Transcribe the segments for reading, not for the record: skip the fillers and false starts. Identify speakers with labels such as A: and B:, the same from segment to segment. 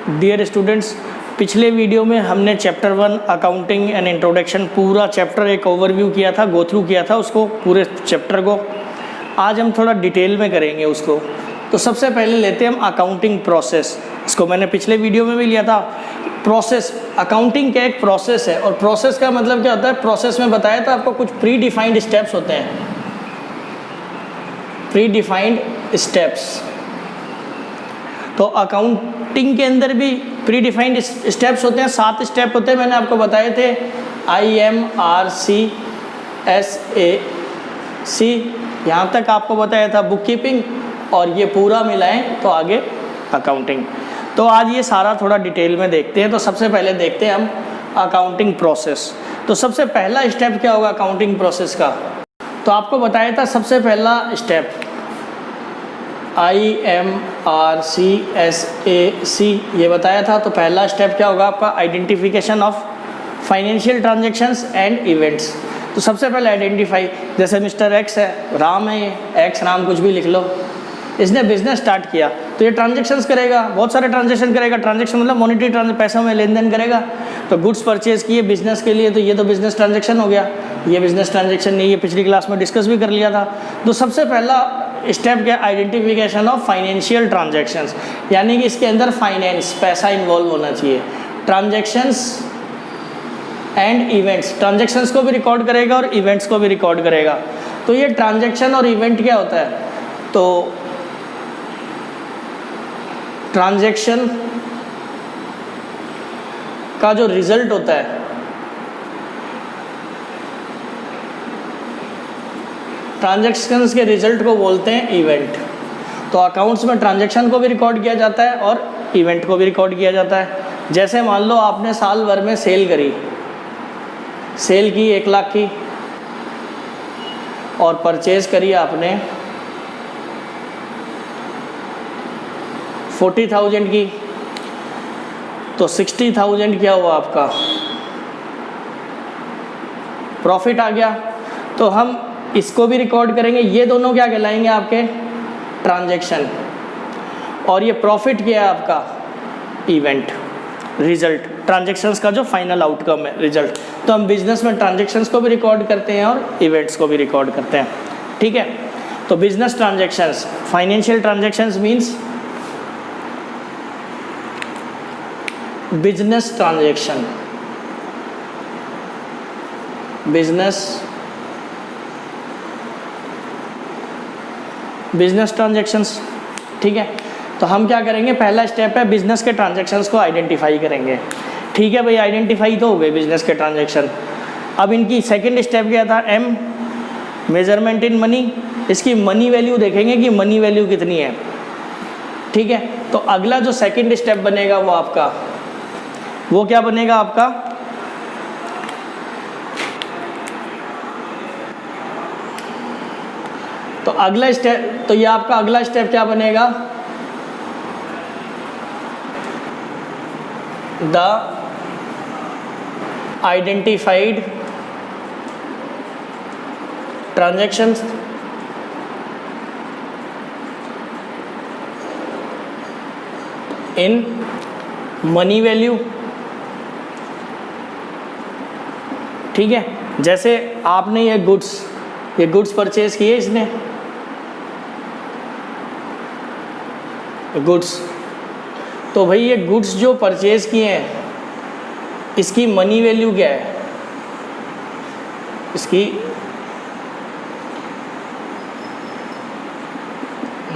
A: Dear students, पिछले video में हमने चैप्टर 1 अकाउंटिंग एंड इंट्रोडक्शन पूरा चैप्टर एक ओवरव्यू किया था, गो थ्रू किया था उसको, पूरे चैप्टर को। आज हम थोड़ा डिटेल में करेंगे उसको। तो सबसे पहले लेते हैं हम अकाउंटिंग प्रोसेस। इसको मैंने पिछले वीडियो में भी लिया था। प्रोसेस, अकाउंटिंग का एक प्रोसेस है, और प्रोसेस का मतलब क्या होता है, प्रोसेस में बताया था आपको कुछ प्री डिफाइंड स्टेप्स होते हैं, प्री डिफाइंड स्टेप्स। तो अकाउंटिंग के अंदर भी प्री डिफाइंड स्टेप्स होते हैं, 7 स्टेप होते हैं, मैंने आपको बताए थे, IMRC SAC, यहाँ तक आपको बताया था बुक कीपिंग, और ये पूरा मिलाएं तो आगे अकाउंटिंग। तो आज ये सारा थोड़ा डिटेल में देखते हैं। तो सबसे पहले देखते हैं हम अकाउंटिंग प्रोसेस। तो सबसे पहला स्टेप क्या होगा अकाउंटिंग प्रोसेस का, तो आपको बताया था सबसे पहला स्टेप IMRC SAC ये बताया था। तो पहला स्टेप क्या होगा आपका, identification of financial transactions and events. तो सबसे पहले आइडेंटिफाई, जैसे मिस्टर एक्स है, राम है, ये एक्स राम कुछ भी लिख लो, इसने बिजनेस स्टार्ट किया तो ये ट्रांजैक्शंस करेगा, बहुत सारे ट्रांजैक्शन करेगा। ट्रांजैक्शन मतलब मॉनेटरी ट्रांजैक्शन, पैसों में लेन देन करेगा। तो गुड्स परचेज किए बिजनेस के लिए, तो ये तो बिजनेस ट्रांजैक्शन हो गया। ये बिजनेस ट्रांजैक्शन नहीं, ये पिछली क्लास में डिस्कस भी कर लिया था। तो सबसे पहला स्टेप क्या, आइडेंटिफिकेशन ऑफ फाइनेंशियल ट्रांजैक्शंस, यानी कि इसके अंदर फाइनेंस, पैसा इन्वॉल्व होना चाहिए। ट्रांजैक्शंस एंड इवेंट्स, ट्रांजैक्शंस को भी रिकॉर्ड करेगा और इवेंट्स को भी रिकॉर्ड करेगा। तो ये ट्रांजैक्शन और इवेंट क्या होता है, तो ट्रांजैक्शन का जो रिजल्ट होता है, ट्रांजैक्शंस के रिजल्ट को बोलते हैं इवेंट। तो अकाउंट्स में ट्रांजैक्शन को भी रिकॉर्ड किया जाता है और इवेंट को भी रिकॉर्ड किया जाता है। जैसे मान लो आपने साल भर में सेल करी, सेल की 1 लाख की, और परचेज करी आपने 40,000 की, तो 60,000 क्या हुआ आपका, प्रॉफिट आ गया। तो हम इसको भी रिकॉर्ड करेंगे। ये दोनों क्या कहलाएंगे आपके, ट्रांजैक्शन, और ये प्रॉफिट क्या है आपका, इवेंट, रिजल्ट, ट्रांजैक्शंस का जो फाइनल आउटकम है, रिजल्ट। तो हम बिजनेस में ट्रांजैक्शंस को भी रिकॉर्ड करते हैं और इवेंट्स को भी रिकॉर्ड करते हैं, ठीक है। तो business transactions, financial transactions means business transaction, business transactions, ठीक है। तो हम क्या करेंगे, पहला स्टेप है बिजनेस के ट्रांजैक्शंस को आइडेंटिफाई करेंगे, ठीक है भाई। आइडेंटिफाई तो हो गए बिजनेस के ट्रांजैक्शन। अब इनकी सेकंड स्टेप क्या था, M, मेजरमेंट इन मनी। इसकी मनी वैल्यू देखेंगे कि मनी वैल्यू कितनी है, ठीक है। तो अगला जो सेकंड स्टेप बनेगा वो आपका, वो क्या बनेगा आपका, तो अगला स्टेप, तो ये आपका अगला स्टेप क्या बनेगा, the identified transactions in money value, ठीक है। जैसे आपने ये गुड्स परचेज किए, इसने गुड्स, तो भाई ये गुड्स जो परचेज किए हैं इसकी मनी वैल्यू क्या है, इसकी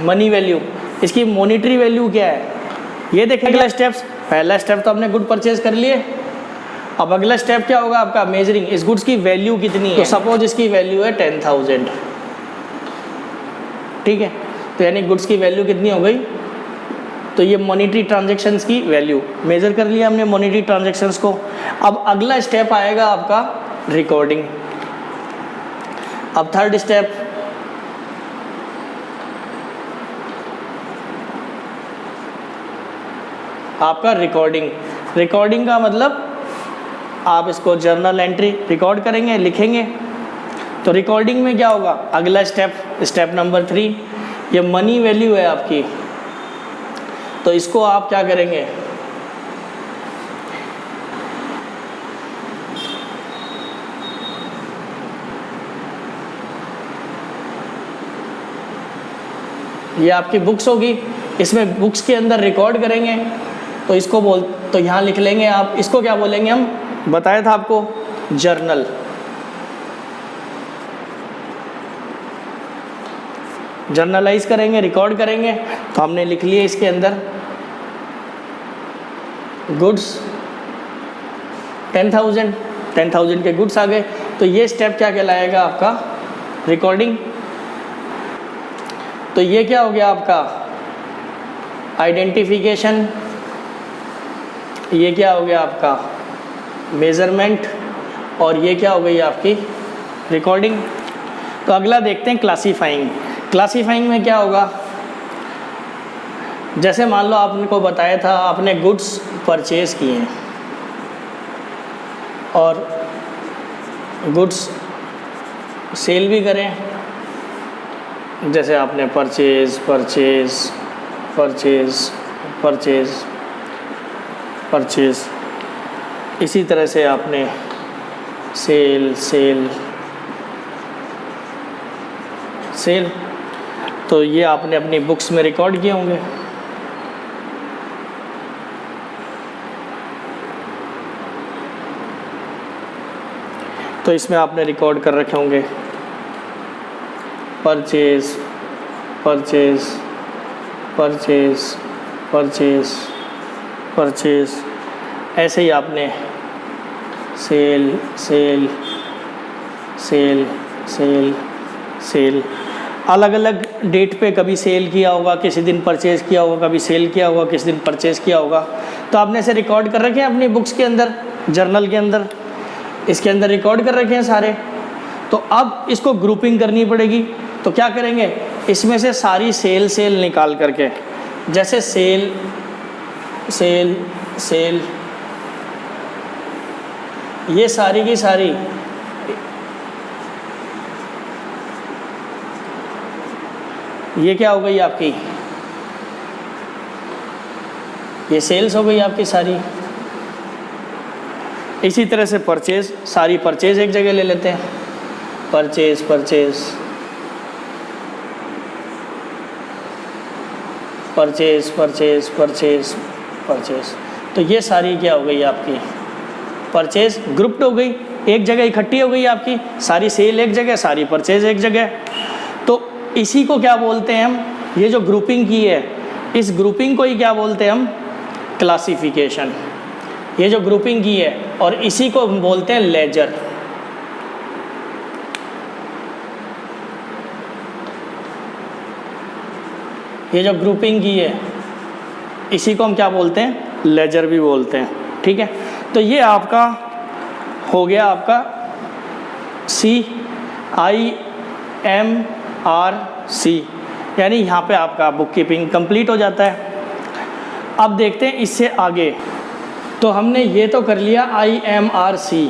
A: मनी वैल्यू, इसकी मॉनेटरी वैल्यू क्या है, ये देखेंगे। अगला स्टेप्स, पहला स्टेप तो हमने गुड परचेज कर लिए। अब अगला स्टेप क्या होगा आपका, मेजरिंग, इस गुड्स की वैल्यू कितनी है। तो सपोज इसकी वैल्यू है 10,000, ठीक है। तो यानी गुड्स की वैल्यू कितनी हो गई, तो ये मॉनेटरी ट्रांजैक्शंस की वैल्यू मेजर कर लिया हमने, मॉनेटरी ट्रांजैक्शंस को। अब अगला स्टेप आएगा आपका रिकॉर्डिंग। अब थर्ड स्टेप, आपका रिकॉर्डिंग। रिकॉर्डिंग का मतलब आप इसको जर्नल एंट्री रिकॉर्ड करेंगे, लिखेंगे। तो रिकॉर्डिंग में क्या होगा, अगला स्टेप नंबर 3, ये मनी वैल्यू है आपकी, तो इसको आप क्या करेंगे, ये आपकी बुक्स होगी, इसमें बुक्स के अंदर रिकॉर्ड करेंगे तो इसको तो यहाँ लिख लेंगे आप, इसको क्या बोलेंगे हम, बताया था आपको, जर्नल। जर्नलाइज करेंगे, रिकॉर्ड करेंगे, तो हमने लिख लिए इसके अंदर गुड्स 10,000 के गुड्स आ गए। तो ये स्टेप क्या कहलाएगा आपका, रिकॉर्डिंग। तो ये क्या हो गया आपका, आइडेंटिफिकेशन, ये क्या हो गया आपका, मेजरमेंट, और ये क्या हो गई आपकी रिकॉर्डिंग। तो अगला देखते हैं क्लासीफाइंग। क्लासीफाइंग में क्या होगा, जैसे मान लो आपको बताया था आपने गुड्स परचेज किए हैं और गुड्स सेल भी करें, जैसे आपने purchase purchase purchase purchase purchase, इसी तरह से आपने सेल सेल सेल, तो ये आपने अपनी बुक्स में रिकॉर्ड किए होंगे। तो इसमें आपने रिकॉर्ड कर रखे होंगे purchase purchase purchase purchase purchase, ऐसे ही आपने sale sale sale sale sale, अलग अलग डेट पे कभी सेल किया होगा, किसी दिन परचेज़ किया होगा, कभी सेल किया होगा, किसी दिन परचेज़ किया होगा। तो आपने इसे रिकॉर्ड कर रखे हैं अपनी बुक्स के अंदर, जर्नल के अंदर, इसके अंदर रिकॉर्ड कर रखे हैं सारे। तो अब इसको ग्रुपिंग करनी पड़ेगी। तो क्या करेंगे, इसमें से सारी सेल निकाल करके, जैसे सेल सेल सेल, ये सारी की सारी ये क्या हो गई आपकी, ये सेल्स हो गई आपकी सारी। इसी तरह से परचेज, सारी परचेज एक जगह ले लेते हैं, purchase purchase purchase purchase purchase purchase, तो ये सारी क्या हो गई आपकी परचेज, ग्रुप्ड हो गई, एक जगह इकट्ठी हो गई आपकी सारी सेल एक जगह, सारी परचेज एक जगह। तो इसी को क्या बोलते हैं हम, ये जो ग्रुपिंग की है, इस ग्रुपिंग को ही क्या बोलते हैं हम, क्लासिफिकेशन। ये जो ग्रुपिंग की है, और इसी को हम बोलते हैं लेजर। ये जो ग्रुपिंग की है, इसी को हम क्या बोलते हैं, लेजर भी बोलते हैं। ठीक है, तो ये आपका हो गया आपका CIMRC, यानी यहाँ पे आपका बुक कीपिंग कंप्लीट हो जाता है। अब देखते हैं इससे आगे। तो हमने ये तो कर लिया IMRC।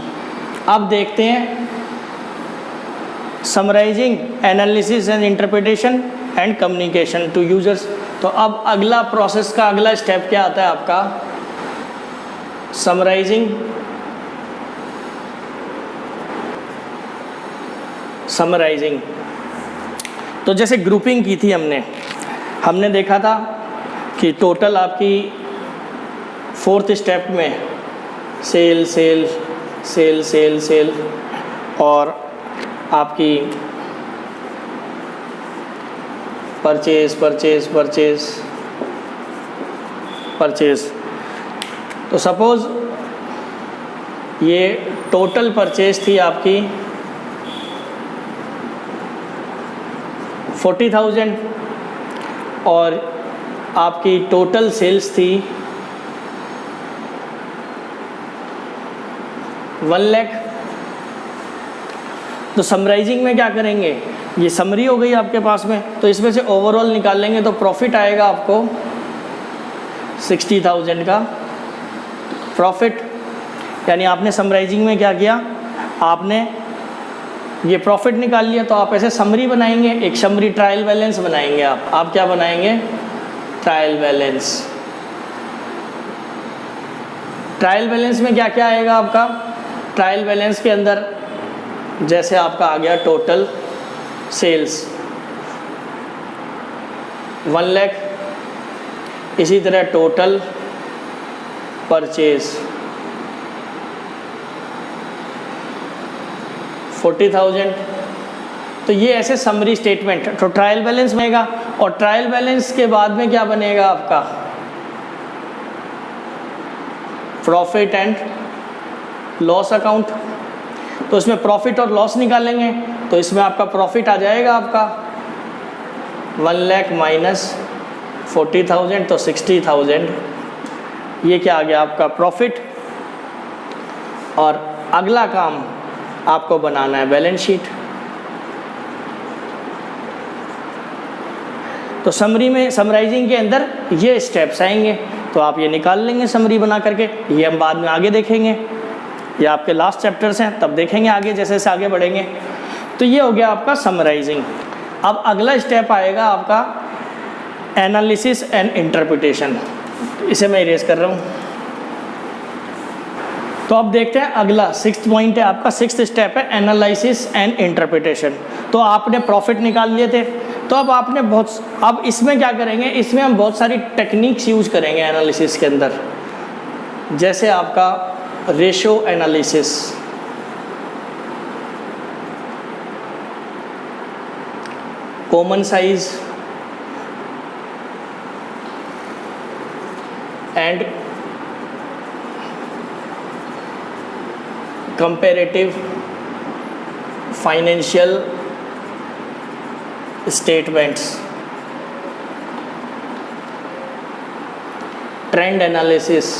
A: अब देखते हैं summarizing, analysis and interpretation and communication to users. तो अब अगला प्रोसेस का अगला स्टेप क्या आता है आपका, समराइजिंग, समराइजिंग। तो जैसे ग्रुपिंग की थी हमने देखा था कि टोटल आपकी फोर्थ स्टेप में sale sale sale sale sale, और आपकी परचेज परचेज परचेज परचेज। तो सपोज़ ये टोटल परचेज थी आपकी 40,000 और आपकी टोटल सेल्स थी 1 लाख। तो समराइजिंग में क्या करेंगे, ये समरी हो गई आपके पास में, तो इसमें से ओवरऑल निकाल लेंगे तो प्रॉफिट आएगा आपको 60,000 का प्रॉफिट। यानी आपने समराइजिंग में क्या किया, आपने ये प्रॉफिट निकाल लिया। तो आप ऐसे समरी बनाएंगे, एक समरी ट्रायल बैलेंस बनाएंगे। आप क्या बनाएंगे, ट्रायल बैलेंस। ट्रायल बैलेंस में क्या क्या आएगा आपका, ट्रायल बैलेंस के अंदर जैसे आपका आ गया टोटल सेल्स, 1 लाख, इसी तरह टोटल परचेज 40,000। तो ये ऐसे समरी स्टेटमेंट। तो ट्रायल बैलेंस बनेगा, और ट्रायल बैलेंस के बाद में क्या बनेगा आपका, प्रॉफिट एंड लॉस अकाउंट। तो इसमें प्रॉफिट और लॉस निकालेंगे, तो इसमें आपका प्रॉफिट आ जाएगा आपका 1 लाख माइनस 40,000, तो 60,000। ये क्या आ गया आपका प्रॉफिट। और अगला काम आपको बनाना है बैलेंस शीट। तो समरी में, समराइजिंग के अंदर ये स्टेप्स आएंगे, तो आप ये निकाल लेंगे समरी बना करके। ये हम बाद में आगे देखेंगे, ये आपके लास्ट चैप्टर्स हैं, तब देखेंगे आगे जैसे जैसे आगे बढ़ेंगे। तो ये हो गया आपका समराइजिंग। अब अगला स्टेप आएगा आपका एनालिसिस एंड इंटरप्रिटेशन। इसे मैं इरेज कर रहा हूँ। तो अब देखते हैं अगला 6th पॉइंट है आपका, 6th स्टेप है एनालिसिस एंड इंटरप्रिटेशन। तो आपने प्रॉफिट निकाल लिए थे, तो अब आपने अब इसमें क्या करेंगे, इसमें हम बहुत सारी टेक्निक्स यूज करेंगे एनालिसिस के अंदर। जैसे आपका ratio analysis, common size and comparative financial statements, trend analysis,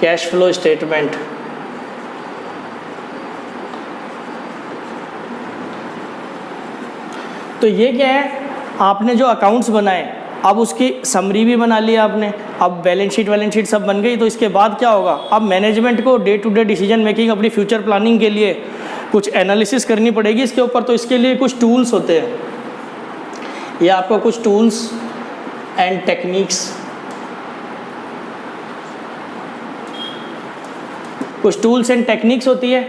A: cash flow statement, तो ये क्या है, आपने जो अकाउंट्स बनाए अब उसकी समरी भी बना लिया आपने, अब बैलेंस शीट सब बन गई। तो इसके बाद क्या होगा, अब मैनेजमेंट को day to day decision making, अपनी फ्यूचर प्लानिंग के लिए कुछ एनालिसिस करनी पड़ेगी इसके ऊपर। तो इसके लिए कुछ टूल्स होते हैं, ये आपको कुछ टूल्स एंड टेक्निक्स, कुछ टूल्स एंड टेक्निक्स होती है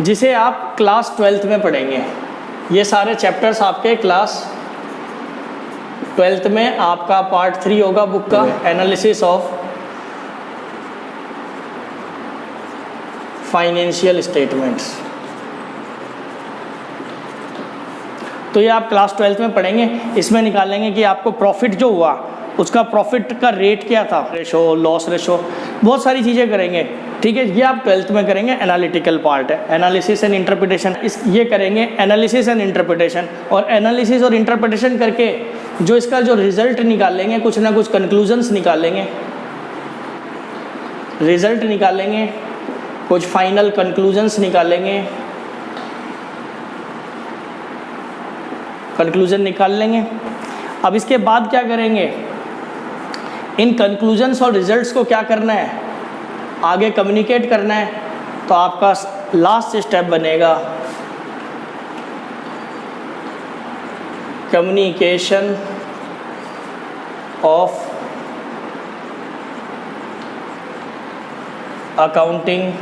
A: जिसे आप क्लास 12th में पढ़ेंगे। ये सारे चैप्टर्स आपके क्लास 12th में आपका पार्ट 3 होगा बुक का, एनालिसिस ऑफ फाइनेंशियल स्टेटमेंट्स। तो ये आप क्लास 12th में पढ़ेंगे। इसमें निकालेंगे कि आपको प्रॉफिट जो हुआ उसका प्रॉफिट का रेट क्या था, रेशो, लॉस रेशो, बहुत सारी चीज़ें करेंगे। ठीक है, ये आप 12th में करेंगे, एनालिटिकल पार्ट है, एनालिसिस एंड इंटरप्रिटेशन। ये करेंगे एनालिसिस एंड इंटरप्रिटेशन, और एनालिसिस और इंटरप्रिटेशन करके जो इसका जो रिजल्ट निकालेंगे, कुछ ना कुछ कंक्लूजन्स निकालेंगे, रिजल्ट निकालेंगे, कुछ फाइनल कंक्लूजन्स निकालेंगे, कंक्लूजन निकाल लेंगे। अब इसके बाद क्या करेंगे, इन कंक्लूजन्स और रिजल्ट्स को क्या करना है, आगे कम्युनिकेट करना है। तो आपका लास्ट स्टेप बनेगा communication of accounting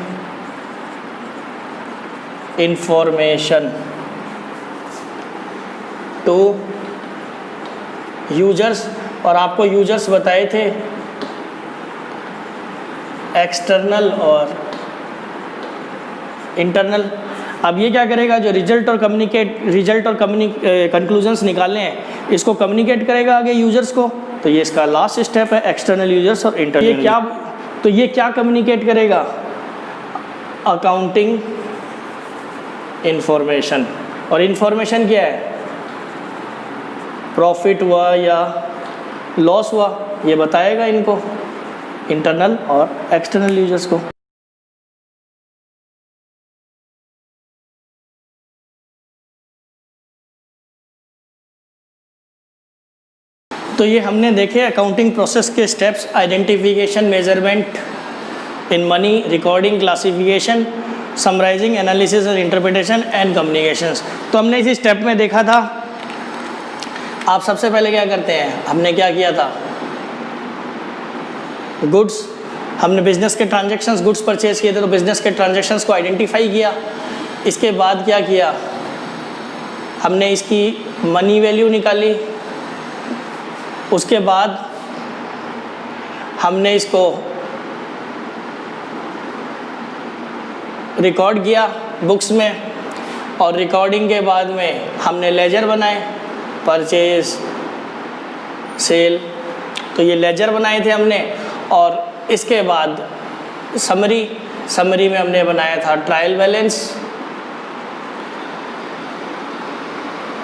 A: information to users. और आपको यूजर्स बताए थे एक्सटर्नल और इंटरनल। अब ये क्या करेगा, जो रिजल्ट और कंक्लूजन्स निकालने हैं इसको कम्युनिकेट करेगा आगे यूजर्स को। तो ये इसका लास्ट स्टेप है, एक्सटर्नल यूजर्स और इंटरनल। ये क्या कम्युनिकेट करेगा, अकाउंटिंग इंफॉर्मेशन। और इंफॉर्मेशन क्या है, प्रॉफिट हुआ या लॉस हुआ, ये बताएगा इनको, इंटरनल और एक्सटर्नल यूजर्स को। तो ये हमने देखे अकाउंटिंग प्रोसेस के steps, identification, measurement in money, recording, classification, summarizing, analysis और इंटरप्रिटेशन एंड कम्युनिकेशंस। तो हमने इसी स्टेप में देखा था, आप सबसे पहले क्या करते हैं, हमने क्या किया था, गुड्स, हमने बिजनेस के ट्रांजैक्शंस, गुड्स परचेज किए थे, तो बिजनेस के ट्रांजैक्शंस को आइडेंटिफाई किया। इसके बाद क्या किया, हमने इसकी मनी वैल्यू निकाली, उसके बाद हमने इसको रिकॉर्ड किया बुक्स में, और रिकॉर्डिंग के बाद में हमने लेजर बनाए, परचेज, सेल, तो ये लेजर बनाए थे हमने। और इसके बाद समरी में हमने बनाया था trial balance,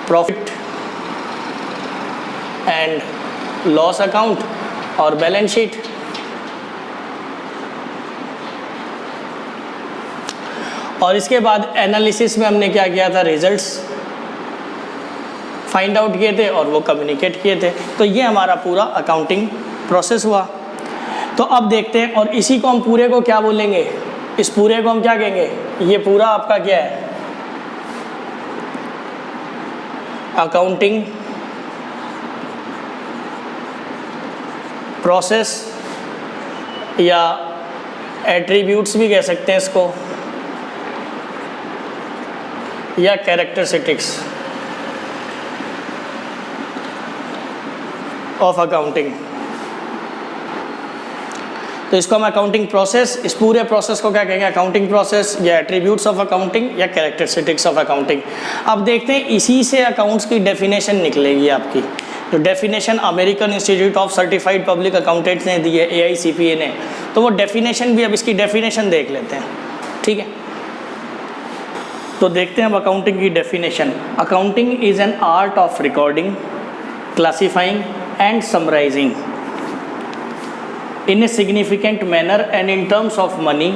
A: profit and loss account और बैलेंस शीट। और इसके बाद एनालिसिस में हमने क्या किया था, रिजल्ट्स फाइंड आउट किए थे और वो कम्युनिकेट किए थे। तो ये हमारा पूरा अकाउंटिंग प्रोसेस हुआ। तो अब देखते हैं, और इसी को हम पूरे को क्या बोलेंगे, इस पूरे को हम क्या कहेंगे, ये पूरा आपका क्या है, अकाउंटिंग प्रोसेस या एट्रीब्यूट्स भी कह सकते हैं इसको, या कैरेक्टरिस्टिक्स ऑफ अकाउंटिंग। तो इसको हम अकाउंटिंग प्रोसेस, इस पूरे प्रोसेस को क्या कहेंगे, अकाउंटिंग प्रोसेस या एट्रीब्यूट्स ऑफ अकाउंटिंग या कैरेक्टरिस्टिक्स ऑफ अकाउंटिंग। अब देखते हैं, इसी से अकाउंट्स की डेफिनेशन निकलेगी आपकी। जो definition American institute of certified public accountants ने दी है, AICPA ने, तो वो डेफिनेशन भी, अब इसकी डेफिनेशन देख लेते हैं, ठीक है। तो देखते हैं अब अकाउंटिंग की definition. Accounting is an art of recording, classifying and summarizing in a significant manner and in terms of money,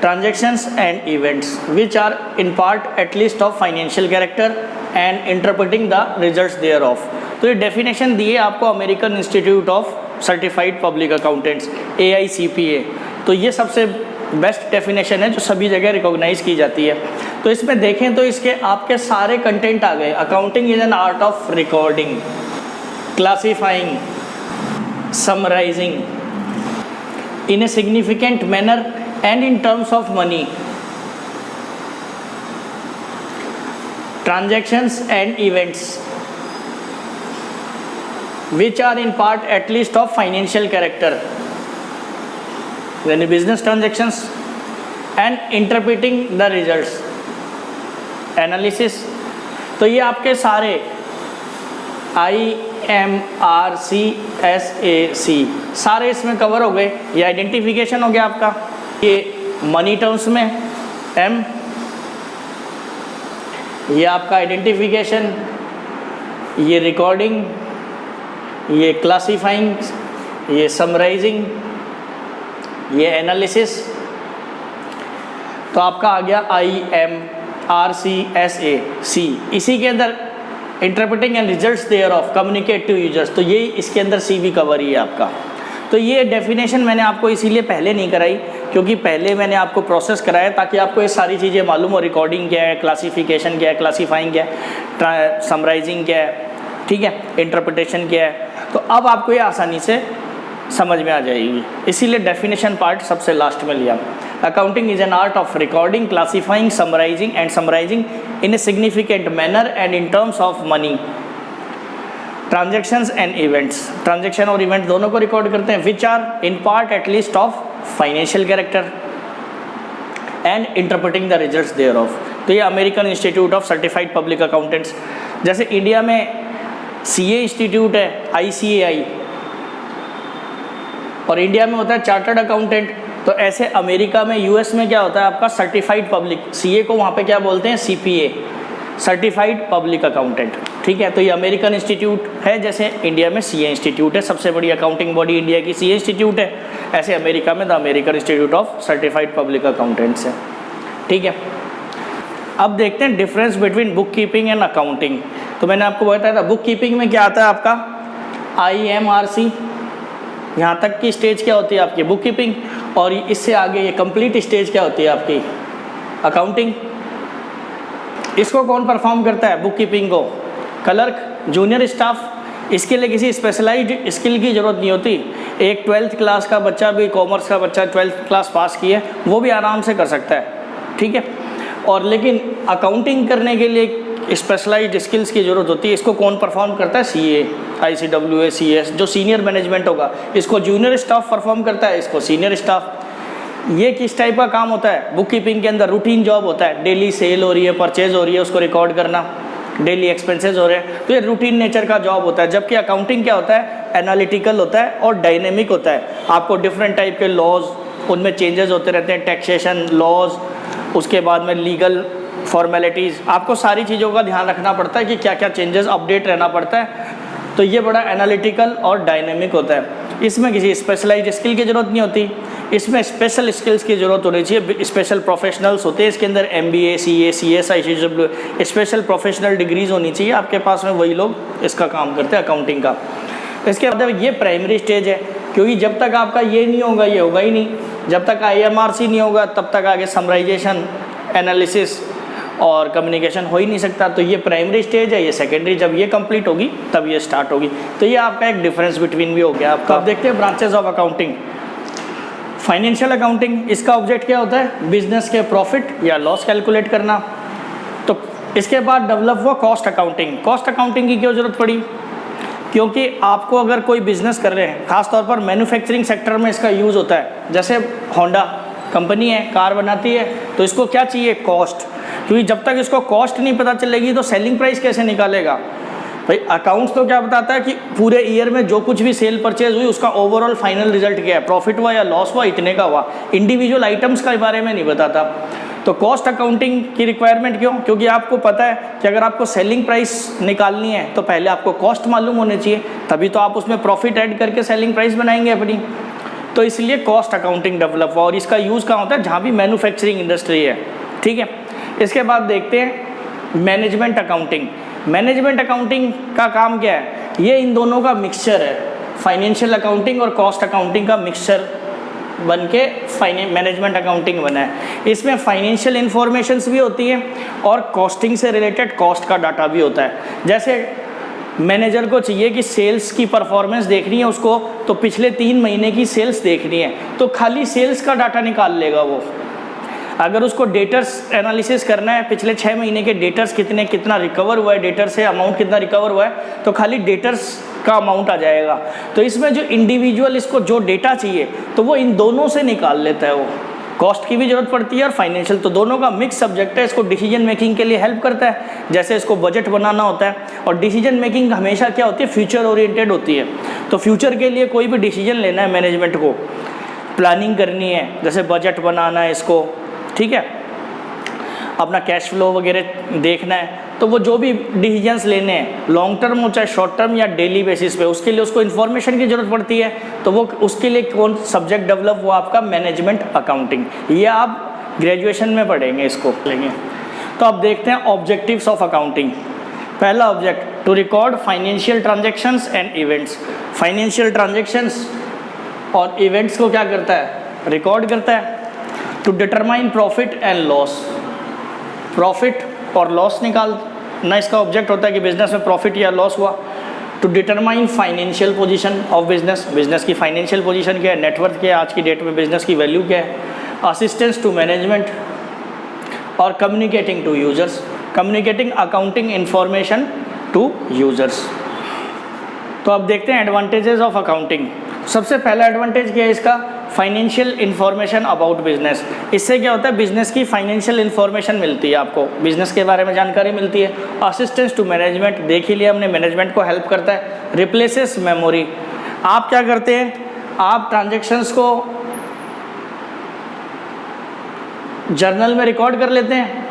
A: transactions and events which are in part at least of financial character and interpreting the results thereof। तो ये definition दी है आपको American institute of certified public accountants, AICPA। तो ये सबसे best definition है जो सभी जगह रिकॉग्नाइज की जाती है। तो इसमें देखें तो इसके आपके सारे कंटेंट आ गए। Accounting is an art of recording, classifying, summarizing in a significant manner and in terms of money, transactions and events which are in part at least of financial character, then business transactions and interpreting the results, analysis। तो ये आपके सारे IMRCSAC सारे इसमें cover हो गए। ये identification हो गया आपका, ये मनी टर्म्स में M, ये आपका आइडेंटिफिकेशन, ये रिकॉर्डिंग, ये क्लासिफाइंग, ये समराइजिंग, ये एनालिसिस। तो आपका आ गया IMRCSAC। इसी के अंदर interpreting and results thereof communicate to users, तो ये इसके अंदर C भी कवर ही है आपका। तो ये डेफिनेशन मैंने आपको इसीलिए पहले नहीं कराई क्योंकि पहले मैंने आपको प्रोसेस कराया ताकि आपको ये सारी चीज़ें मालूम हो, रिकॉर्डिंग क्या है, क्लासिफिकेशन क्या है, क्लासीफाइंग क्या है, समराइजिंग क्या है, ठीक है, इंटरप्रिटेशन क्या है। तो अब आपको ये आसानी से समझ में आ जाएगी, इसीलिए डेफिनेशन पार्ट सबसे लास्ट में लिया। Accounting is an art of recording, classifying, summarising in a significant manner and in terms of money, transactions and events, transaction और इवेंट दोनों को रिकॉर्ड करते हैं, which are in part at least of financial character and interpreting the results thereof. तो ये American institute of certified public accountants, जैसे India में CA institute है ICAI, और इंडिया में होता है चार्टर्ड अकाउंटेंट। तो ऐसे अमेरिका में, US में क्या होता है आपका सर्टिफाइड पब्लिक, CA को वहाँ पे क्या बोलते हैं, CPA, सर्टिफाइड पब्लिक अकाउंटेंट, ठीक है। तो ये अमेरिकन इंस्टीट्यूट है, जैसे इंडिया में CA इंस्टीट्यूट है, सबसे बड़ी अकाउंटिंग बॉडी इंडिया की CA इंस्टीट्यूट है, ऐसे अमेरिका में the American institute of certified public accountants है, ठीक है। अब देखते हैं difference between book keeping and accounting. तो मैंने आपको बताया था बुक कीपिंग में क्या आता है आपका IMRC, यहाँ तक की स्टेज क्या होती है आपकी बुक कीपिंग, और इससे आगे ये कंप्लीट स्टेज क्या होती है आपकी अकाउंटिंग। इसको कौन परफॉर्म करता है बुक कीपिंग को, क्लर्क, जूनियर स्टाफ। इसके लिए किसी स्पेशलाइज्ड स्किल की ज़रूरत नहीं होती। एक 12th क्लास का बच्चा भी, कॉमर्स का बच्चा 12th क्लास पास किया वो भी आराम से कर सकता है, ठीक है। और लेकिन अकाउंटिंग करने के लिए स्पेशलाइज्ड स्किल्स की ज़रूरत होती है, इसको कौन परफॉर्म करता है? CA, ICWA, CS, जो सीनियर मैनेजमेंट होगा। इसको जूनियर स्टाफ परफॉर्म करता है, इसको सीनियर स्टाफ। ये किस टाइप का काम होता है? बुक कीपिंग के अंदर रूटीन जॉब होता है। डेली सेल हो रही है, परचेज हो रही है, उसको रिकॉर्ड करना, डेली एक्सपेंसेस हो रहे हैं, तो ये रूटीन नेचर का जॉब होता है। जबकि अकाउंटिंग क्या होता है? एनालिटिकल होता है और डायनेमिक होता है। आपको डिफरेंट टाइप के लॉज, उनमें चेंजेस होते रहते हैं, टैक्सेशन लॉज, उसके बाद में लीगल फॉर्मेलिटीज़, आपको सारी चीज़ों का ध्यान रखना पड़ता है कि क्या क्या चेंजेस, अपडेट रहना पड़ता है। तो ये बड़ा एनालिटिकल और डायनेमिक होता है। इसमें किसी स्पेशलाइज्ड स्किल की ज़रूरत नहीं होती, इसमें स्पेशल स्किल्स की ज़रूरत होनी चाहिए। स्पेशल प्रोफेशनल्स होते हैं इसके अंदर, MBA, CA, CS, ICW, special professional degrees होनी चाहिए आपके पास में, वही लोग इसका काम करते हैं अकाउंटिंग का। इसके बाद ये प्राइमरी स्टेज है, क्योंकि जब तक आपका ये नहीं होगा ये होगा ही नहीं। जब तक IMRC नहीं होगा तब तक आगे समराइजेशन, एनालिसिस और कम्युनिकेशन हो ही नहीं सकता। तो ये प्राइमरी स्टेज है, ये सेकेंडरी, जब ये कंप्लीट होगी तब ये स्टार्ट होगी। तो ये आपका एक डिफरेंस बिटवीन भी हो गया आपका। अब देखते हैं branches of accounting. Financial accounting, इसका ऑब्जेक्ट क्या होता है? बिजनेस के प्रॉफिट या लॉस कैलकुलेट करना। तो इसके बाद डेवलप हुआ कॉस्ट अकाउंटिंग। कॉस्ट अकाउंटिंग की क्यों जरूरत पड़ी? क्योंकि आपको अगर कोई बिजनेस कर रहे हैं, खासतौर पर मैन्युफैक्चरिंग सेक्टर में इसका यूज़ होता है। जैसे होंडा कंपनी है, कार बनाती है, तो इसको क्या चाहिए? कॉस्ट। क्योंकि जब तक इसको कॉस्ट नहीं पता चलेगी तो सेलिंग प्राइस कैसे निकालेगा भाई? अकाउंट्स तो क्या बताता है कि पूरे ईयर में जो कुछ भी सेल परचेज हुई उसका ओवरऑल फाइनल रिजल्ट क्या है, प्रॉफिट हुआ या लॉस हुआ, इतने का हुआ। इंडिविजुअल आइटम्स के बारे में नहीं बताता। तो कॉस्ट अकाउंटिंग की रिक्वायरमेंट क्यों? क्योंकि आपको पता है कि अगर आपको सेलिंग प्राइस निकालनी है तो पहले आपको कॉस्ट मालूम होनी चाहिए, तभी तो आप उसमें प्रॉफिट ऐड करके सेलिंग प्राइस बनाएंगे अपनी। तो इसलिए कॉस्ट अकाउंटिंग डेवलप हुआ, और इसका यूज़ कहाँ होता है? जहाँ भी मैन्युफैक्चरिंग इंडस्ट्री है। ठीक है, इसके बाद देखते हैं मैनेजमेंट अकाउंटिंग। मैनेजमेंट अकाउंटिंग का काम क्या है? ये इन दोनों का मिक्सचर है, फाइनेंशियल अकाउंटिंग और कॉस्ट अकाउंटिंग का मिक्सचर बन के मैनेजमेंट अकाउंटिंग बना है। इसमें फाइनेंशियल इंफॉर्मेशंस भी होती है और कॉस्टिंग से रिलेटेड कॉस्ट का डाटा भी होता है। जैसे मैनेजर को चाहिए कि सेल्स की परफॉर्मेंस देखनी है उसको, तो पिछले 3 महीने की सेल्स देखनी है, तो खाली सेल्स का डाटा निकाल लेगा वो। अगर उसको डेटर्स एनालिसिस करना है, पिछले 6 महीने के डेटर्स कितना रिकवर हुआ है, डेटर से अमाउंट कितना रिकवर हुआ है, तो खाली डेटर्स का अमाउंट आ जाएगा। तो इसमें जो इंडिविजुअल इसको जो डेटा चाहिए तो वो इन दोनों से निकाल लेता है। वो कॉस्ट की भी जरूरत पड़ती है और फाइनेंशियल, तो दोनों का मिक्स सब्जेक्ट है। इसको डिसीजन मेकिंग के लिए हेल्प करता है, जैसे इसको बजट बनाना होता है। और डिसीजन मेकिंग हमेशा क्या होती है? फ्यूचर ओरिएंटेड होती है। तो फ्यूचर के लिए कोई भी डिसीजन लेना है, मैनेजमेंट को प्लानिंग करनी है, जैसे बजट बनाना है इसको, ठीक है, अपना कैश फ्लो वगैरह देखना है, तो वो जो भी डिसीजंस लेने हैं लॉन्ग टर्म हो चाहे शॉर्ट टर्म या डेली बेसिस पे, उसके लिए उसको इन्फॉर्मेशन की जरूरत पड़ती है। तो वो उसके लिए कौन सब्जेक्ट डेवलप हुआ? आपका मैनेजमेंट अकाउंटिंग। ये आप ग्रेजुएशन में पढ़ेंगे, इसको लेंगे। तो अब देखते हैं ऑब्जेक्टिव्स ऑफ अकाउंटिंग। पहला object, to record financial transactions and events. Financial transactions और इवेंट्स को क्या करता है? रिकॉर्ड करता है। To determine profit and loss, profit और लॉस निकालना इसका ऑब्जेक्ट होता है कि बिजनेस में प्रॉफिट या लॉस हुआ। To determine financial position of business, business की फाइनेंशियल पोजीशन क्या है, नेटवर्थ क्या है, आज की डेट में बिजनेस की वैल्यू क्या है। असिस्टेंस टू मैनेजमेंट और communicating to users, communicating accounting information to users. तो अब देखते हैं एडवांटेजेस ऑफ अकाउंटिंग। सबसे पहला एडवांटेज क्या है इसका? Financial information about business. इससे क्या होता है? बिजनेस की फाइनेंशियल इन्फॉर्मेशन मिलती है, आपको बिजनेस के बारे में जानकारी मिलती है। असिस्टेंस टू मैनेजमेंट, देख ही लिया हमने, मैनेजमेंट को हेल्प करता है। रिप्लेसेस मेमोरी, आप क्या करते हैं? आप ट्रांजेक्शन्स को जर्नल में रिकॉर्ड कर लेते हैं,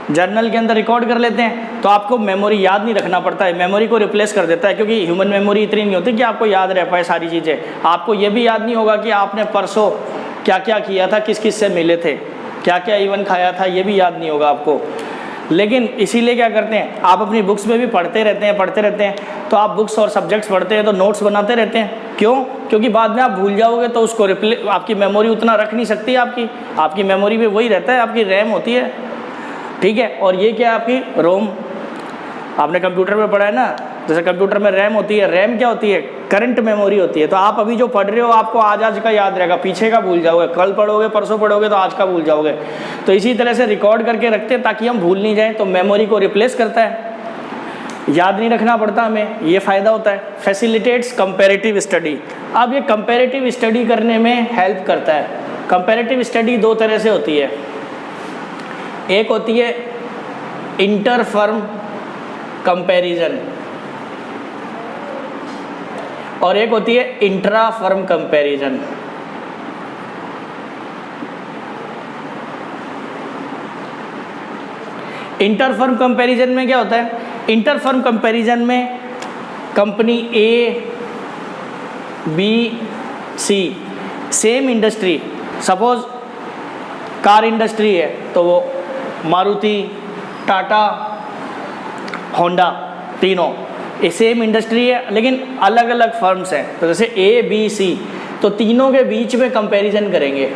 A: जर्नल के अंदर रिकॉर्ड कर लेते हैं, तो आपको मेमोरी याद नहीं रखना पड़ता है, मेमोरी को रिप्लेस कर देता है। क्योंकि ह्यूमन मेमोरी इतनी नहीं होती कि आपको याद रह पाए सारी चीज़ें। आपको ये भी याद नहीं होगा कि आपने परसों क्या क्या किया था, किस किस से मिले थे, क्या क्या इवेंट खाया था, ये भी याद नहीं होगा आपको। लेकिन इसीलिए क्या करते हैं, आप अपनी बुक्स में भी पढ़ते रहते हैं। तो आप बुक्स और सब्जेक्ट्स पढ़ते हैं तो नोट्स बनाते रहते हैं। क्यों? क्योंकि बाद में आप भूल जाओगे तो उसको आपकी मेमोरी उतना रख नहीं सकती। आपकी मेमोरी में वही रहता है, आपकी रैम होती है, ठीक है। और ये क्या है? आपकी रोम। आपने कंप्यूटर में पढ़ा है ना जैसे कंप्यूटर में रैम होती है, रैम क्या होती है? करंट मेमोरी होती है। तो आप अभी जो पढ़ रहे हो आपको आज आज का याद रहेगा, पीछे का भूल जाओगे, कल पढ़ोगे परसों पढ़ोगे तो आज का भूल जाओगे। तो इसी तरह से रिकॉर्ड करके रखते हैं ताकि हम भूल नहीं जाएं। तो मेमोरी को रिप्लेस करता है, याद नहीं रखना पड़ता हमें, ये फ़ायदा होता है। Facilitates comparative study. अब ये कंपैरेटिव स्टडी करने में हेल्प करता है। कंपैरेटिव स्टडी दो तरह से होती है, एक होती है इंटर फर्म कंपैरिजन और एक होती है intra firm comparison. Inter firm comparison में क्या होता है? इंटर फर्म कंपैरिजन में company A, B, C same industry, suppose car industry है तो वो मारुति, टाटा, होंडा तीनों ये सेम इंडस्ट्री है लेकिन अलग अलग फर्म्स हैं। तो जैसे ए, बी, सी तो तीनों के बीच में कंपैरिजन करेंगे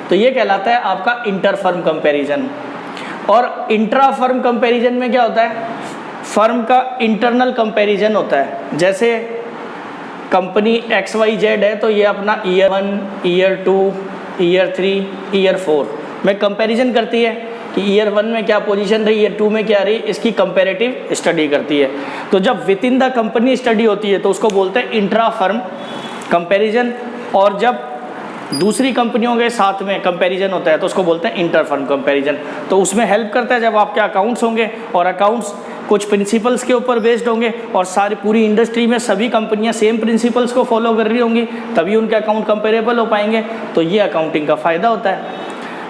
A: तो ये कहलाता है आपका इंटर फर्म कंपैरिजन। और इंट्रा फर्म कंपैरिजन में क्या होता है? फर्म का इंटरनल कंपैरिजन होता है। जैसे कंपनी XYZ है तो ये अपना ईयर 1, ईयर 2, ईयर 3, ईयर 4 में कंपैरिजन करती है कि ईयर 1 में क्या पोजीशन रही, ईयर 2 में क्या रही, इसकी कंपैरेटिव स्टडी करती है। तो जब with in the company study होती है तो उसको बोलते हैं इंट्रा फर्म कंपैरिजन, और जब दूसरी कंपनियों के साथ में कंपैरिजन होता है तो उसको बोलते हैं इंटर फर्म कंपैरिजन। तो उसमें हेल्प करता है जब आपके अकाउंट्स होंगे और अकाउंट्स कुछ प्रिंसिपल्स के ऊपर बेस्ड होंगे और सारी पूरी इंडस्ट्री में सभी कंपनियां सेम प्रिंसिपल्स को फॉलो कर रही होंगी तभी उनके अकाउंट कंपेरेबल हो पाएंगे। तो ये अकाउंटिंग का फ़ायदा होता है।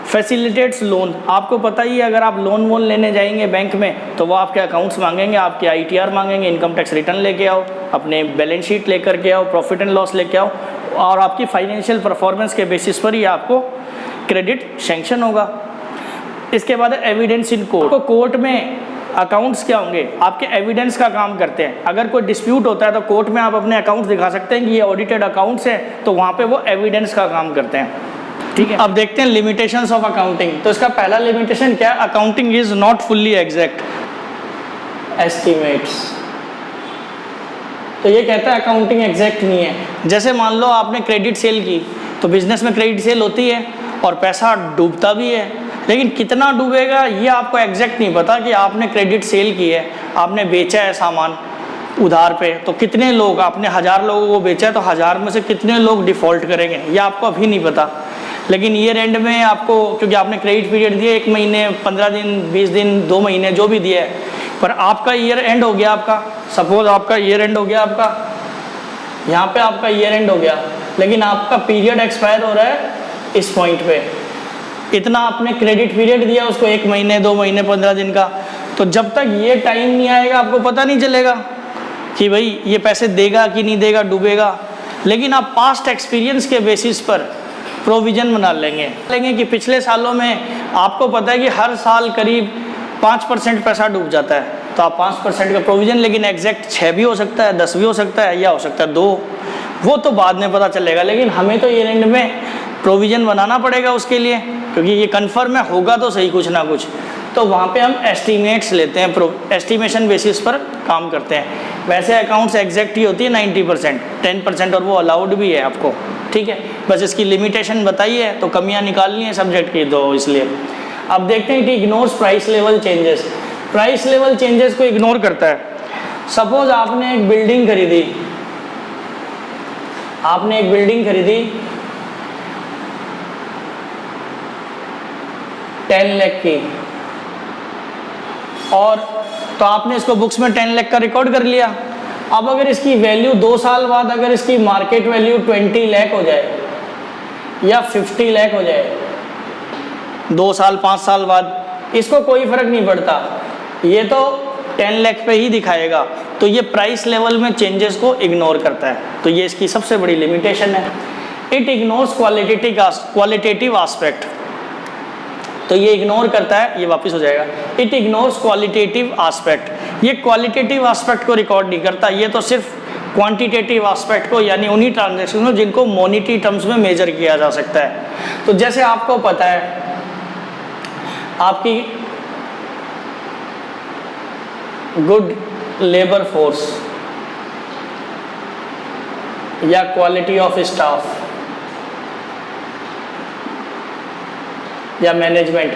A: Facilitates loan. आपको पता ही है अगर आप लोन वोन लेने जाएंगे बैंक में तो वो आपके अकाउंट्स मांगेंगे, आपके ITR मांगेंगे, इनकम टैक्स रिटर्न लेके आओ, अपने बैलेंस शीट लेकर के आओ, प्रॉफिट एंड लॉस लेके आओ और आपकी फाइनेंशियल परफॉर्मेंस के बेसिस पर ही आपको क्रेडिट सैंक्शन होगा। इसके बाद एविडेंस इन कोर्ट। तो कोर्ट में अकाउंट्स क्या होंगे? आपके एविडेंस का काम करते हैं। अगर कोई डिस्प्यूट होता है तो कोर्ट में आप अपने अकाउंट्स दिखा सकते हैं कि ये ऑडिटेड अकाउंट्स हैं, तो वहाँ पे वो एविडेंस का काम करते हैं। ठीक है, अब देखते हैं लिमिटेशंस ऑफ अकाउंटिंग। तो इसका पहला लिमिटेशन क्या है? Accounting is not fully exact estimates. तो ये कहता है अकाउंटिंग एग्जैक्ट नहीं है। जैसे मान लो आपने क्रेडिट सेल की तो बिजनेस में क्रेडिट सेल होती है और पैसा डूबता भी है, लेकिन कितना डूबेगा ये आपको एग्जैक्ट नहीं पता कि आपने क्रेडिट सेल की है, आपने बेचा है सामान उधार पे, तो कितने लोग, आपने 1000 लोगों को बेचा है तो 1000 में से कितने लोग डिफ़ॉल्ट करेंगे ये आपको अभी नहीं पता। लेकिन ईयर एंड में आपको, क्योंकि आपने क्रेडिट पीरियड दिया 1 महीने, 15 दिन, 20 दिन, 2 महीने जो भी दिया है, पर आपका ईयर एंड हो गया, आपका सपोज आपका ईयर एंड हो गया, आपका यहाँ पे आपका ईयर एंड हो गया, लेकिन आपका पीरियड एक्सपायर हो रहा है इस पॉइंट पे। इतना आपने क्रेडिट पीरियड दिया उसको 1 महीने, 2 महीने, 15 दिन का, तो जब तक ये टाइम नहीं आएगा आपको पता नहीं चलेगा कि भाई ये पैसे देगा कि नहीं देगा, डूबेगा। लेकिन आप पास्ट एक्सपीरियंस के बेसिस पर प्रोविज़न बना लेंगे कि पिछले सालों में आपको पता है कि हर साल करीब 5% पैसा डूब जाता है, तो आप 5% का प्रोविज़न, लेकिन एग्जैक्ट 6 भी हो सकता है, 10 भी हो सकता है, या हो सकता है 2, वो तो बाद में पता चलेगा। लेकिन हमें तो ईयर एंड में प्रोविज़न बनाना पड़ेगा उसके लिए, क्योंकि ये कन्फर्म है होगा तो सही कुछ ना कुछ। तो वहाँ पे हम एस्टीमेट्स लेते हैं, एस्टीमेशन बेसिस पर काम करते हैं। वैसे अकाउंट्स एग्जैक्ट ही होती है 90%, 10% और वो अलाउड भी है आपको। ठीक है, बस इसकी लिमिटेशन बताई है, तो कमियाँ निकालनी है सब्जेक्ट की, तो इसलिए। अब देखते हैं कि ignores price level changes. Price level changes को इग्नोर करता है। सपोज आपने एक बिल्डिंग खरीदी, 10 लाख की, और तो आपने इसको बुक्स में 10 लाख का रिकॉर्ड कर लिया। अब अगर इसकी वैल्यू 2 साल बाद अगर इसकी मार्केट वैल्यू 20 लाख हो जाए या 50 लाख हो जाए, 2 साल 5 साल बाद, इसको कोई फर्क नहीं पड़ता, ये तो 10 लाख पे ही दिखाएगा। तो ये प्राइस लेवल में चेंजेस को इग्नोर करता है, तो ये इसकी सबसे बड़ी लिमिटेशन है। इट इग्नोर्स क्वालिटेटिव आस्पेक्ट, तो ये इग्नोर करता है, ये वापस हो जाएगा। इट इग्नोर्स क्वालिटेटिव आस्पेक्ट, ये क्वालिटेटिव आस्पेक्ट को रिकॉर्ड नहीं करता, ये तो सिर्फ क्वांटिटेटिव आस्पेक्ट को, यानी उन्हीं ट्रांजैक्शन को जिनको मॉनेटरी टर्म्स में मेजर किया जा सकता है। तो जैसे आपको पता है आपकी गुड लेबर फोर्स या क्वालिटी ऑफ स्टाफ या मैनेजमेंट।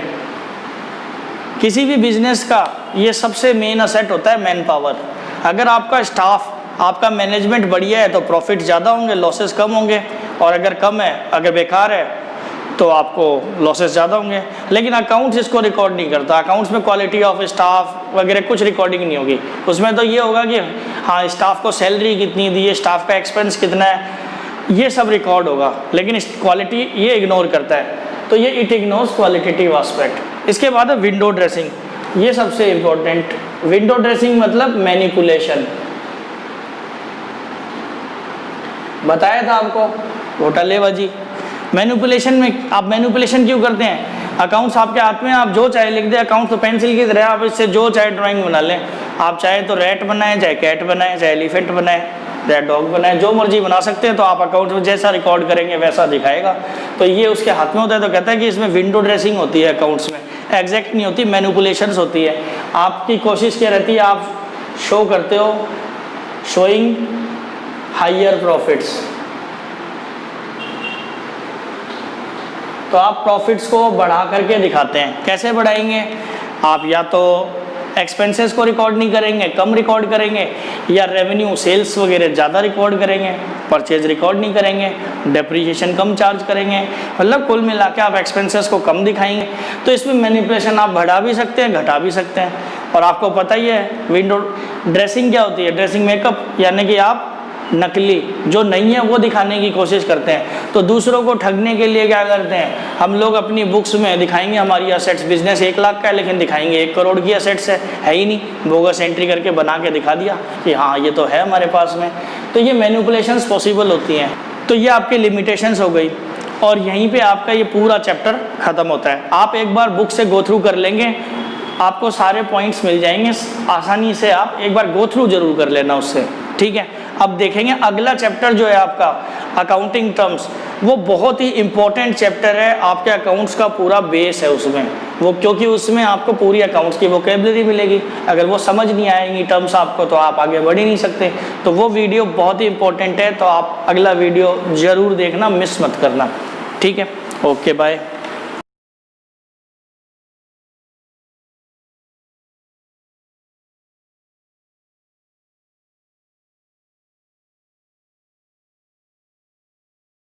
A: किसी भी बिजनेस का ये सबसे मेन असेट होता है मैन पावर। अगर आपका स्टाफ, आपका मैनेजमेंट बढ़िया है तो प्रॉफिट ज़्यादा होंगे, लॉसेस कम होंगे, और अगर कम है, अगर बेकार है तो आपको लॉसेस ज़्यादा होंगे। लेकिन अकाउंट्स इसको रिकॉर्ड नहीं करता। अकाउंट्स में क्वालिटी ऑफ स्टाफ वगैरह कुछ रिकॉर्डिंग नहीं होगी। उसमें तो ये होगा कि हाँ स्टाफ को सैलरी कितनी दी है, स्टाफ का एक्सपेंस कितना है, ये सब रिकॉर्ड होगा। लेकिन क्वालिटी ये इग्नोर करता है, तो ये इट इग्नोर्स क्वालिटेटिव एस्पेक्ट। इसके बाद है विंडो ड्रेसिंग, ये सबसे इम्पोर्टेंट। विंडो ड्रेसिंग मतलब मैनिपुलेशन। बताया था आपको घोटालेबाजी। मैनिपुलेशन में आप मैनिपुलेशन क्यों करते हैं? अकाउंट्स आपके हाथ में, आप जो चाहे लिख दे। अकाउंट तो पेंसिल की तरह, आप इससे जो चाहे ड्राइंग बना लें। आप चाहे तो रैट बनाएं, चाहे कैट बनाएं, चाहे एलिफेंट बनाएं, चाहे डॉग बनाएं, जो मर्जी बना सकते हैं। तो आप अकाउंट में जैसा रिकॉर्ड करेंगे वैसा दिखाएगा। तो ये उसके हाथ में होता है। तो कहता है कि इसमें विंडो ड्रेसिंग होती है अकाउंट्स में, एग्जैक्ट नहीं होती, मैनिपुलेशंस होती है। आपकी कोशिश क्या रहती है, आप शो करते हो शोइंग हायर प्रॉफिट्स। तो आप प्रॉफिट्स को बढ़ा करके दिखाते हैं। कैसे बढ़ाएंगे? आप या तो एक्सपेंसेस को रिकॉर्ड नहीं करेंगे, कम रिकॉर्ड करेंगे, या रेवेन्यू सेल्स वगैरह ज़्यादा रिकॉर्ड करेंगे, परचेज रिकॉर्ड नहीं करेंगे, डेप्रिसिएशन कम चार्ज करेंगे। मतलब कुल मिला के आप एक्सपेंसेस को कम दिखाएंगे। तो इसमें मैनिपुलेशन आप बढ़ा भी सकते हैं, घटा भी सकते हैं। और आपको पता ही है विंडो ड्रेसिंग क्या होती है। ड्रेसिंग मेकअप, यानी कि आप नकली जो नहीं है वो दिखाने की कोशिश करते हैं। तो दूसरों को ठगने के लिए क्या करते हैं, हम लोग अपनी बुक्स में दिखाएंगे हमारी असेट्स, बिजनेस 1 लाख का है लेकिन दिखाएंगे 1 करोड़ की असेट्स है ही नहीं। बोगस एंट्री करके बना के दिखा दिया कि हाँ ये तो है हमारे पास में। तो ये मैनिपुलेशंस पॉसिबल होती हैं। तो ये आपकी लिमिटेशंस हो गई, और यहीं पर आपका ये पूरा चैप्टर ख़त्म होता है। आप एक बार बुक से गो थ्रू कर लेंगे, आपको सारे पॉइंट्स मिल जाएंगे आसानी से। आप एक बार गो थ्रू जरूर कर लेना उससे, ठीक है। अब देखेंगे अगला चैप्टर जो है आपका अकाउंटिंग टर्म्स, वो बहुत ही इंपॉर्टेंट चैप्टर है। आपके अकाउंट्स का पूरा बेस है उसमें वो, क्योंकि उसमें आपको पूरी अकाउंट्स की वोकेबलरी मिलेगी। अगर वो समझ नहीं आएंगी टर्म्स आपको तो आप आगे बढ़ ही नहीं सकते। तो वो वीडियो बहुत ही इंपॉर्टेंट है। तो आप अगला वीडियो ज़रूर देखना, मिस मत करना, ठीक है। Okay bye.